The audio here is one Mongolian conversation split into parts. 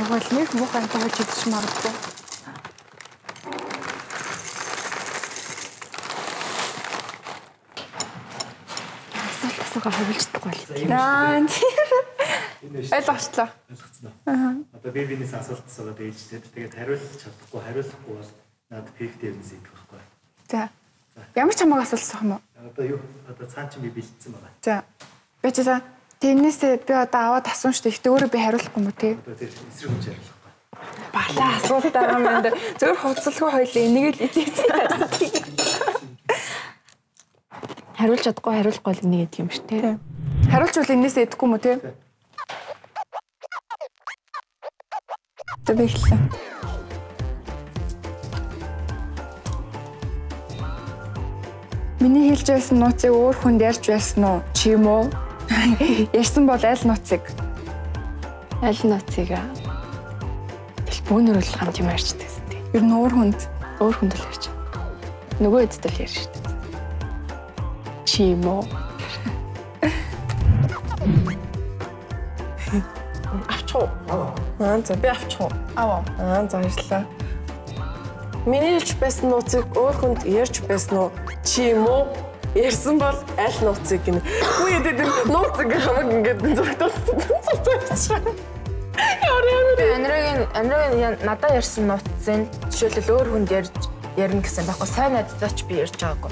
Тэгвэл нэг муухай тохиолж идэж магадгүй. Асуултасаа хавилж чадахгүй л. Наа. Ойлгочлоо. Одоо би бинээс асуултасаа ээлжлээд тэгээд хариулж чадахгүй бол надад 50 эвнээс идэх байхгүй. За. Ямар ч хамаагүй асуултсан юм уу? Одоо юу? Одоо цаан чи би бэлдсэн байгаа. За. Би ч за тэрнээсээ би одоо аваад асуун штэ. Ихтэй өөрөө би хариулахгүй юм уу те? Одоо тэр эсрэг хүн хариулахгүй. Балаа асуулт байгаа юм даа. Зөвхөн хуцалгүй хоёул энийг л идээсэн. Хариулж чадахгүй хариулахгүй л нэг идэх юм шүү те. Хариулчвал энээсээ идэхгүй юм уу те? Тэвэглээ. Миний хэлж байсан нууцыг өөр хүнд ярьж байсан уу? Чи юм уу? Ярьсан бол аль нууцыг? Аль нууцыг аа? Тэл бүүнөр л хамт юм ярьчдаг зү. Ер нь өөр хүнд л ярьж. Нөгөө эдтэл ярьж шүү дээ. Чи юм уу? Авчих уу? За би авчих уу? Аваа. За баярлалаа. Миний хэлж байсан нууцыг өөр хүнд ярьж байсан уу? Чи юм уу? Ярьсан бол аль нууцыг гинэ. Үгүй ээ нууцыг хамаг ингээд зурталсан. Амирын надад ярьсан нууцын жишээлбэл өөр хүнд ярина гэсэн байхгүй. Сайн найздаач би ярьж байгаагүй.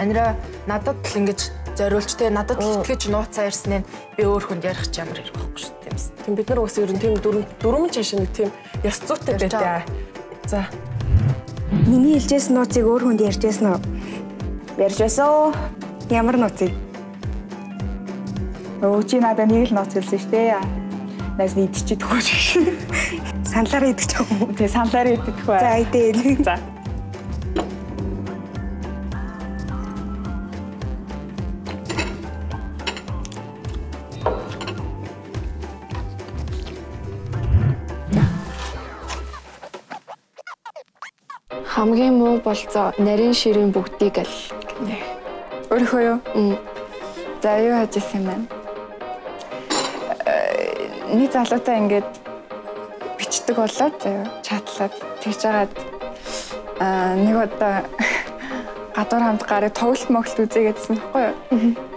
Амираа надад л ингэж зориулж те надад л итгэж нууцаа ярьсныг би өөр хүнд ярих ч ямар хэрэг байхгүй шүү дээ. Тийм бид нар бас ер нь тийм дөрвөн цааш нэг тийм яс зүйтэй байдаг. За. Миний хэлжсэн нууцыг өөр хүнд ярьжсэн үү? Ярьж байсан уу? Ямар нууцыг? Чи надад нэг л нууц хэлсэн шүү дээ. Нас идчихээд хөөж. Саналаараа идэх юм уу? Тэгээ саналаараа идэх бай. За идээ. За. Хамгийн муу болцоо нарийн ширийн бүгдийг аль гинэ. Өөрийнхөө юу? За юу хийж ирсэн юм бэ? Нэг залуутай ингээд бичдэг болоод заяа чатлаад тэгж жагаад нэг удаа гадуур хамт гарыг тоглолт моглолт үзээгээдсэн байхгүй юу?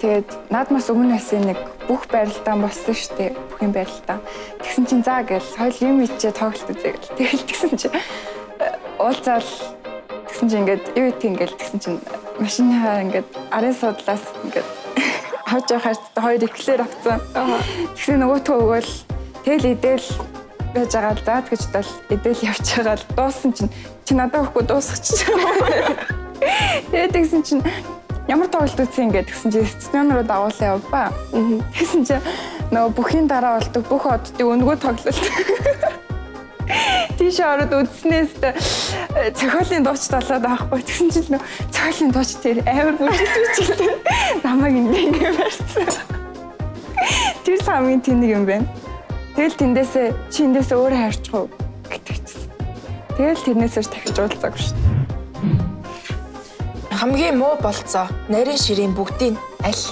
Тэгээд наадмаас өмнө байсан нэг бүх барилдаан болсон шүү дээ. Бүхэн барилдаан. Тэгсэн чинь заа гээл хоёул юм ичээ тоглолт үзээгээл. Тэгэл тэгсэн чинь уулзаал тэгсэн чинь ингээд юу итг ингээл тэгсэн чинь машинаа ингээд арын судлаас ингээд хавж явахаар хоёр эклэр авцсан. Тэгсэн нөгөөтгөө өгөөл тэгэл идэл байж байгаа л заа гэж бол идэл явж байгаа л дууссан чинь чи надад өгөхгүй дуусгачих. Тэгээд тэгсэн чинь ямар тоглолт үзсэн ингээд тэгсэн чинь стадион руу дагуулсан явбаа. Тэгсэн чинь нөгөө бүхийн дараа болдог бүх оддыг өнгөө тоглолт. Тийш ороод үзснээс цохиолын дууч талаад авахгүй. Тэгсэн чинь нөө цохиолын дууч тэр амар бүжиглээ. Намайг ингэ барьсан. Тэр хамгийн тэнэг юм байна. Тэгэл тэндээсээ чи эндээсээ өөрөө харчих уу гэтгийгчсэн. Тэгэл тэрнээсээ дахиж уулзаагүй шүү дээ. Хамгийн муу болцоо нарийн ширийн бүгдийг аль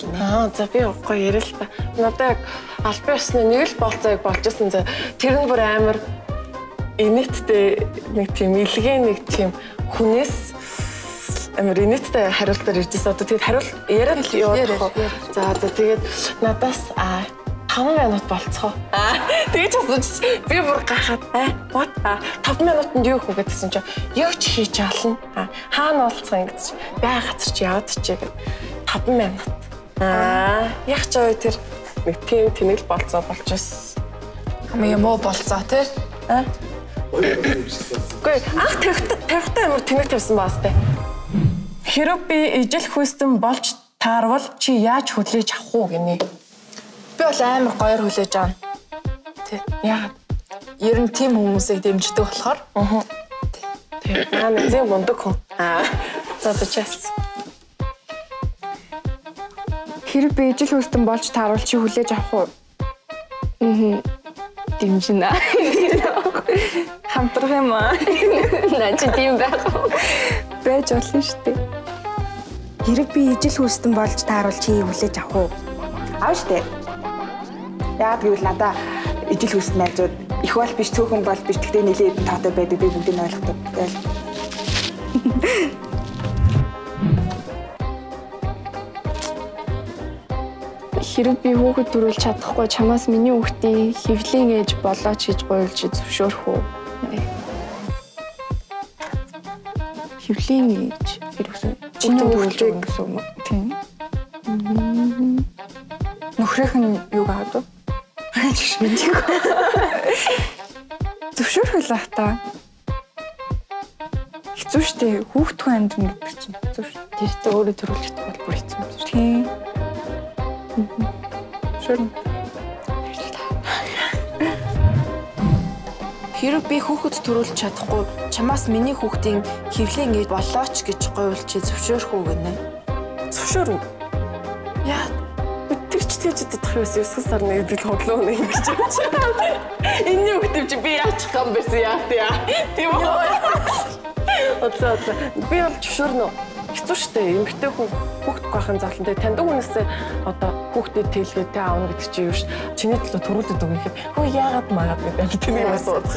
гинэ. За би гоё ярил л та. Надад яг албан ёсны нэг л болцоог болж исэн. Тэр нь бүр амар инээдтэй нэг тийм илгээ нэг тийм хүнээс амар инээдтэй хариултаар иржсэн. Одоо тэгээд хариул яриад л явах. За тэгээд надаас 5 минут болцоо. Тэгэж асууж би бүр гахаад what 5 минутанд юу хөө гэдгсэн чинь юу ч хийж олно. Хаана уулзах юм гэж бай газар чи яваад чий гэд 5 минут. Яг ч ой тэр нэг тийм тэнэл болцоо болж ирсэн. Хамгийн муу болцоо тий? Үгүй анх тавихтай амар тэнэг тавьсан баас тээ. Хэрэг би ижил хүйстэн болж таарвал чи яаж хүлээж авах уу гинэ. Би бол амар гоёор хүлээж авна. Тий. Яагаад? Ер нь тийм хүмүүсийг дэмждэг болохоор. Тий. Зэн мундаг хүн. За час. Хэрэг би ижил хүйстэн болж таарвал чи хүлээж авах уу? Дэмжинэ. Хамтрах юм аа. Наа чи тийм байх уу? Байж болно шүү дээ. Хэрэг би ижил хүйстэн болж тааруул чи хүлээж авах уу? Аав шүү дээ. Яг гэвэл надаа ижил хүйстэн найзууд их бол биш, цөөхөн бол биш. Гэхдээ нэлээд хэдэн таатай байдаг би бүгдийг ойлгодог. Хэрэг би хүүхэд төрүүлж чадахгүй чамаас миний хүүхдийн хэвлийн ээж болооч гэж гуйлж зөвшөөрөх үү? Хэвлийн ээж хэрэгсэн. Чиний хүүхдийг гэсэн юм уу? Тийм. Нөхрийнх нь юу гаадаг? Мэдээгүй. Зөвшөөрөх л ах та. Хэцүү шттэ. Хүүхдгүй амьдрна гэдэг чинь хэцүү шүү. Тэртээ өөрөө төрүүлж бол бүр хэцүү юм шүү. Тийм. Шүрэн. Хэрэг би хүүхэд төрүүлж чадахгүй чамаас миний хүүхдийн хэвлийн ээж болооч гэж гуйлж зөвшөөрөх үү гэнэ. Зөвшөөрнө. Яа. Тэгч чадах байсан 9 сарны гэдэг хотлоо нэг гэж байна. Энэ хүүхдээ чи би яачих юм бэ яа тийм үү? Оцоо. Би бол зөвшөөрнө. Хэцүү шттэ. Эмэгтэй хүүхэд гахын зовлонтой таньдаг хүнээсээ одоо хүүхдэд тэлгээд тэ аавна гэдэг чи юу ш. Чиний төлөө төрүүлээд өгөх юм. Хөө яагаад магаад гэдэг тийм юм асууж.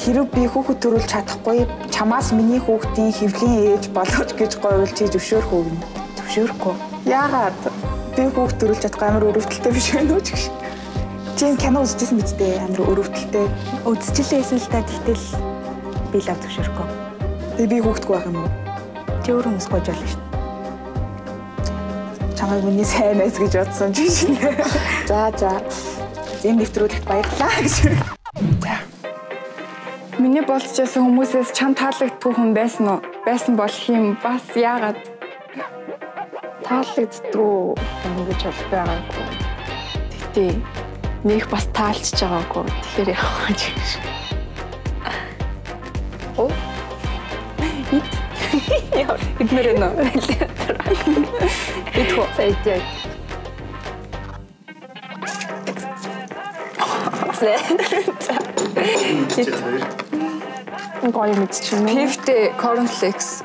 Хэрэг би хүүхэд төрүүлж чадахгүй чамаас миний хүүхдийн хэвлийн ээж болооч гэж гуйлж зөвшөөрөх үү? Зөвшөөрөхгүй. Яагаад? Би хүүхэд төрүүлж чадахгүй амар өрөвдөлтэй биш байх үү гэж. Чи кино үзчихсэн биз дээ? Амар өрөвдөлтэй. Үзчихлээсэн л та тэгтэл би лав зөвшөөрөхгүй. Тэгээ би хүүхдгүй байх юм уу? Чи өөрөө хүмүүс гойж болно шүү. Чамайг миний сайн найз гэж бодсон чи шиг. За. Зэн нэвтрүүлэгт баярлалаа гэж. Миний болчихсон хүмүүсээс чам таалагддгүй хүн байсан уу? Байсан болох юм бас яагаад таалагддгүй ингэж байгаагүй. Тэгтээ нэг бас таалж байгаагүй. Тэгэхээр явах гэж. Оо. Яа, идмэрэ нөө. Идхо. Сайтай. Гоё мэдчихэв. 50 cornflakes.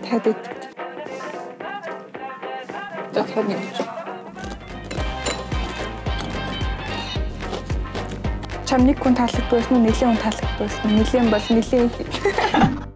Тэдэд. Дахиад нэг. Чам нэг хүн таалагдсан уу, нэлийн хүн таалагдсан уу? Нэлийн бол нэлийн.